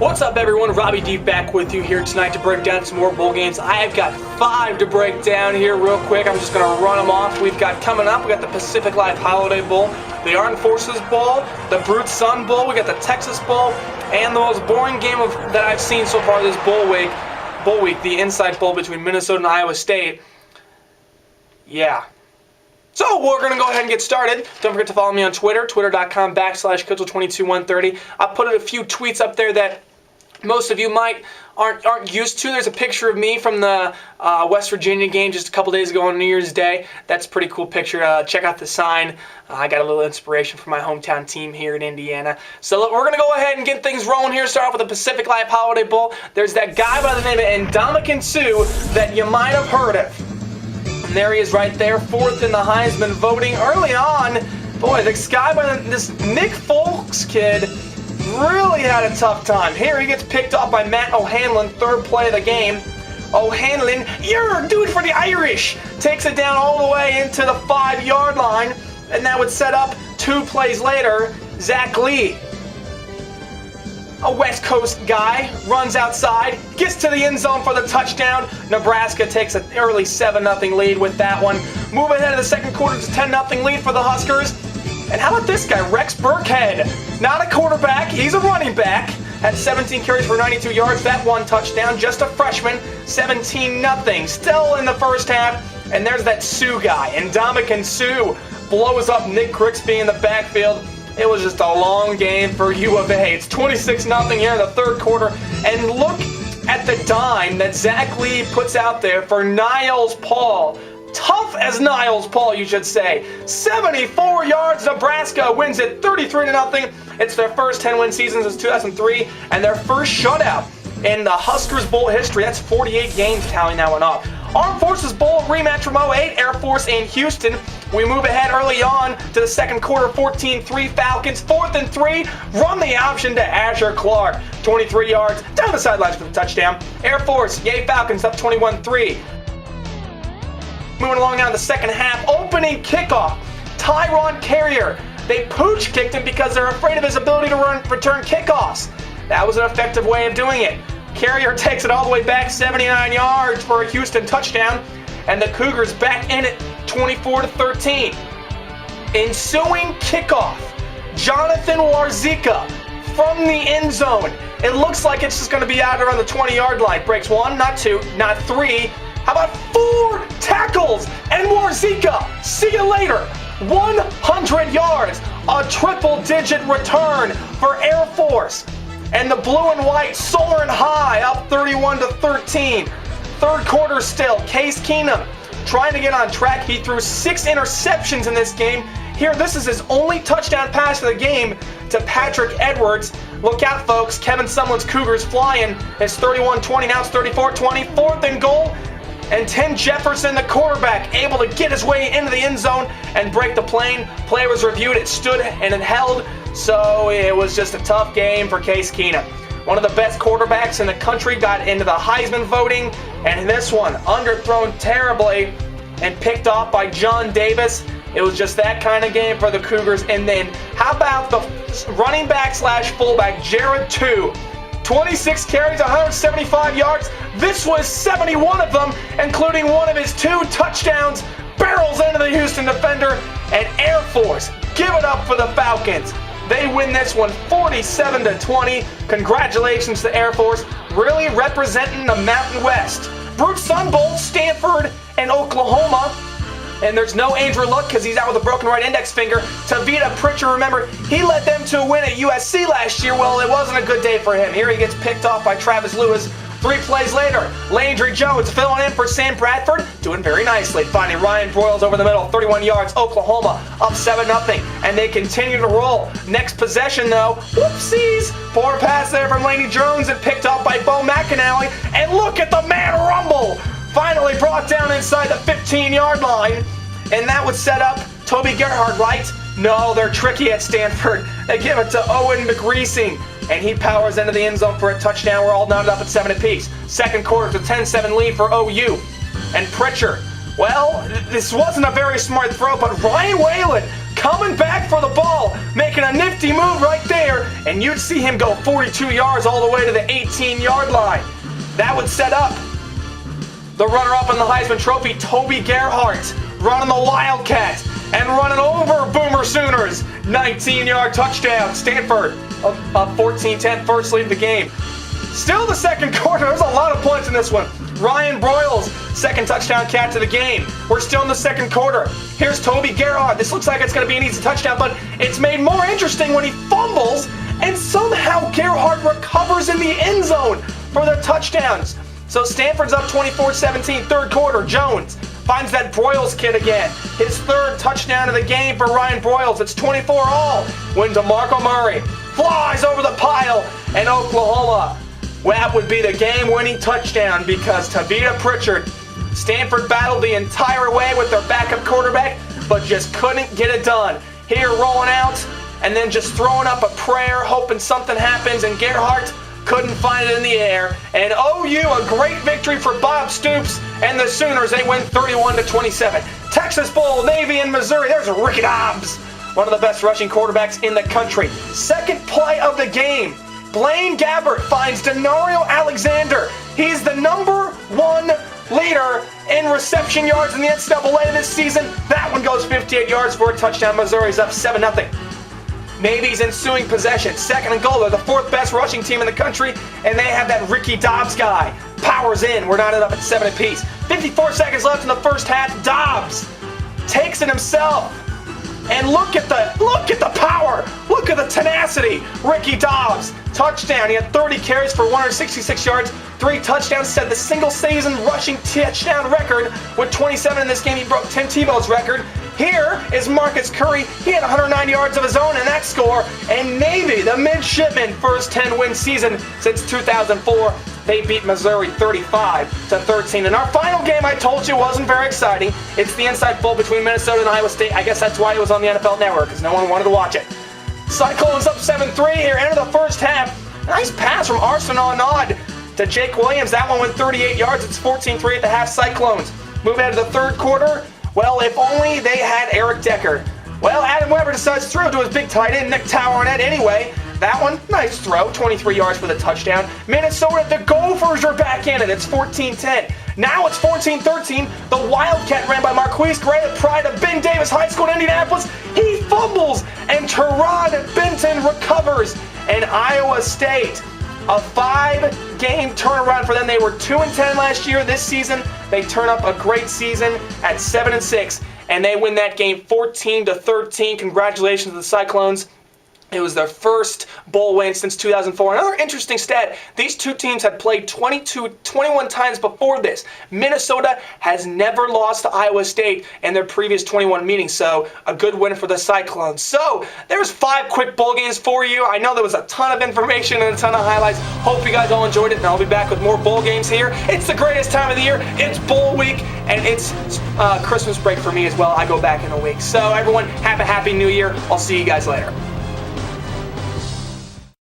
What's up, everyone? Robbie D back with you here tonight to break down some more bowl games. I have got 5 to break down here real quick. I'm just going to run them off. We've got coming up, we got the Pacific Life Holiday Bowl, the Armed Forces Bowl, the Brute Sun Bowl, we got the Texas Bowl, and the most boring game that I've seen so far this bowl week, the Inside Bowl between Minnesota and Iowa State. Yeah. So we're going to go ahead and get started. Don't forget to follow me on Twitter, twitter.com/KITCHEL22130. I put a few tweets up there that most of you aren't used to. There's a picture of me from the West Virginia game just a couple days ago on New Year's Day. That's a pretty cool picture. Check out the sign. I got a little inspiration from my hometown team here in Indiana. So we're going to go ahead and get things rolling here. Start off with the Pacific Life Holiday Bowl. There's that guy by the name of Ndamukong Suh that you might have heard of. And there he is right there, 4th in the Heisman voting early on. Boy, this guy by this Nick Folks kid really had a tough time. Here he gets picked off by Matt O'Hanlon, 3rd play of the game. O'Hanlon, you're a dude for the Irish, takes it down all the way into the 5-yard line, and that would set up 2 plays later. Zach Lee, a West Coast guy, runs outside, gets to the end zone for the touchdown. Nebraska takes an early 7-0 lead with that one. Move ahead of the second quarter, it's a 10-0 lead for the Huskers. And how about this guy, Rex Burkhead? Not a quarterback, he's a running back. Had 17 carries for 92 yards, that 1 touchdown, just a freshman, 17-0. Still in the first half, and there's that Suh guy. Ndamukong Suh blows up Nick Grigsby in the backfield. It was just a long game for U of A. It's 26-0 here in the 3rd quarter. And look at the dime that Zach Lee puts out there for Niles Paul. Tough as Niles Paul, you should say. 74 yards. Nebraska wins it 33-0. It's their first 10-win season since 2003 and their first shutout in the Huskers Bowl history. That's 48 games tallying that one up. Armed Forces Bowl rematch from 08, Air Force and Houston. We move ahead early on to the second quarter, 14-3 Falcons, 4th and 3, run the option to Asher Clark, 23 yards, down the sidelines for the touchdown. Air Force, yay Falcons, up 21-3. Moving along now in the second half, opening kickoff, Tyron Carrier. They pooch kicked him because they're afraid of his ability to return kickoffs. That was an effective way of doing it. Carrier takes it all the way back, 79 yards for a Houston touchdown, and the Cougars back in it, 24-13. Ensuing kickoff, Jonathan Warzika from the end zone. It looks like it's just going to be out around the 20-yard line. Breaks 1, not 2, not 3. How about 4 tackles? And Warzika, see you later. 100 yards, a triple-digit return for Air Force. And the blue and white soaring high, up 31-13. 3rd quarter still, Case Keenum trying to get on track. He threw 6 interceptions in this game. Here, this is his only touchdown pass of the game to Patrick Edwards. Look out, folks. Kevin Sumlin's Cougars flying. It's 31-20, now it's 34-20. 4th and goal. And Tim Jefferson, the quarterback, able to get his way into the end zone and break the plane. Play was reviewed, it stood and it held. So it was just a tough game for Case Keenum. One of the best quarterbacks in the country got into the Heisman voting, and this one underthrown terribly and picked off by John Davis. It was just that kind of game for the Cougars. And then how about the running back slash fullback, Jared 2? 26 carries, 175 yards. This was 71 of them, including one of his 2 touchdowns. Barrels into the Houston defender, and Air Force give it up for the Falcons. They win this one 47-20. Congratulations to Air Force, really representing the Mountain West. Brute Sun Bowl, Stanford and Oklahoma. And there's no Andrew Luck because he's out with a broken right index finger. Tavita Pritchard, remember, he led them to a win at USC last year. Well, it wasn't a good day for him. Here he gets picked off by Travis Lewis. 3 plays later, Landry Jones filling in for Sam Bradford, doing very nicely, finding Ryan Broyles over the middle, 31 yards, Oklahoma up 7-0, and they continue to roll. Next possession, though, whoopsies, poor pass there from Laney Jones and picked up by Bo McAnally, and look at the man rumble, finally brought down inside the 15-yard line, and that would set up Toby Gerhart, right? No, they're tricky at Stanford. They give it to Owen McGreasing, and he powers into the end zone for a touchdown. We're all knotted up at 7 apiece. Second quarter, it's a 10-7 lead for OU. And Pritchard, well, this wasn't a very smart throw, but Ryan Whalen coming back for the ball, making a nifty move right there, and you'd see him go 42 yards all the way to the 18-yard line. That would set up the runner-up in the Heisman Trophy, Toby Gerhart, running the Wildcat and running over Boomer Sooners. 19-yard touchdown. Stanford, a 14-10 first lead of the game. Still the second quarter. There's a lot of points in this one. Ryan Broyles, second touchdown catch of the game. We're still in the second quarter. Here's Toby Gerhart. This looks like it's going to be an easy touchdown, but it's made more interesting when he fumbles, and somehow Gerhart recovers in the end zone for the touchdowns. So Stanford's up 24-17, third quarter. Jones finds that Broyles kid again. His third touchdown of the game for Ryan Broyles. It's 24-all when DeMarco Murray flies over the pile, and Oklahoma, that would be the game-winning touchdown because Tavita Pritchard, Stanford battled the entire way with their backup quarterback, but just couldn't get it done. Here rolling out and then just throwing up a prayer, hoping something happens, and Gerhart couldn't find it in the air. And OU, a great victory for Bob Stoops and the Sooners. They win 31-27. Texas Bowl, Navy and Missouri. There's Ricky Dobbs, one of the best rushing quarterbacks in the country. Second play of the game. Blaine Gabbert finds Denario Alexander. He's the #1 leader in reception yards in the NCAA this season. That one goes 58 yards for a touchdown. Missouri's up 7-0. Navy's ensuing possession. Second and goal. They're the fourth best rushing team in the country, and they have that Ricky Dobbs guy. Powers in. We're knotted up at 7 apiece. 54 seconds left in the first half. Dobbs takes it himself. And look at the power. Look at the tenacity. Ricky Dobbs, touchdown. He had 30 carries for 166 yards, 3 touchdowns, set the single-season rushing touchdown record with 27 in this game. He broke Tim Tebow's record. Here is Marcus Curry. He had 109 yards of his own in that score. And Navy, the midshipmen, first 10-win season since 2004. They beat Missouri 35-13. And our final game, I told you, wasn't very exciting. It's the Inside Bowl between Minnesota and Iowa State. I guess that's why it was on the NFL Network, because no one wanted to watch it. Cyclones up 7-3 here, end of the first half. Nice pass from Arsenal Nod to Jake Williams. That one went 38 yards. It's 14-3 at the half. Cyclones move ahead to the third quarter. Well, if only they had Eric Decker. Well, Adam Weber decides to throw to his big tight end, Nick Towernet, anyway. That one, nice throw, 23 yards for the touchdown. Minnesota, the Gophers are back in it. It's 14-10. Now it's 14-13. The Wildcat ran by Marquise Gray at Pride of Ben Davis High School in Indianapolis. He fumbles, and Terod Benton recovers. And Iowa State, a 5-game turnaround for them. They were 2-10 last year. This season, they turn up a great season at 7-6, and they win that game 14-13. Congratulations to the Cyclones. It was their first bowl win since 2004. Another interesting stat, these two teams had played 21 times before this. Minnesota has never lost to Iowa State in their previous 21 meetings, so a good win for the Cyclones. So there's 5 quick bowl games for you. I know there was a ton of information and a ton of highlights. Hope you guys all enjoyed it, and I'll be back with more bowl games here. It's the greatest time of the year. It's bowl week, and it's Christmas break for me as well. I go back in a week. So everyone, have a happy new year. I'll see you guys later.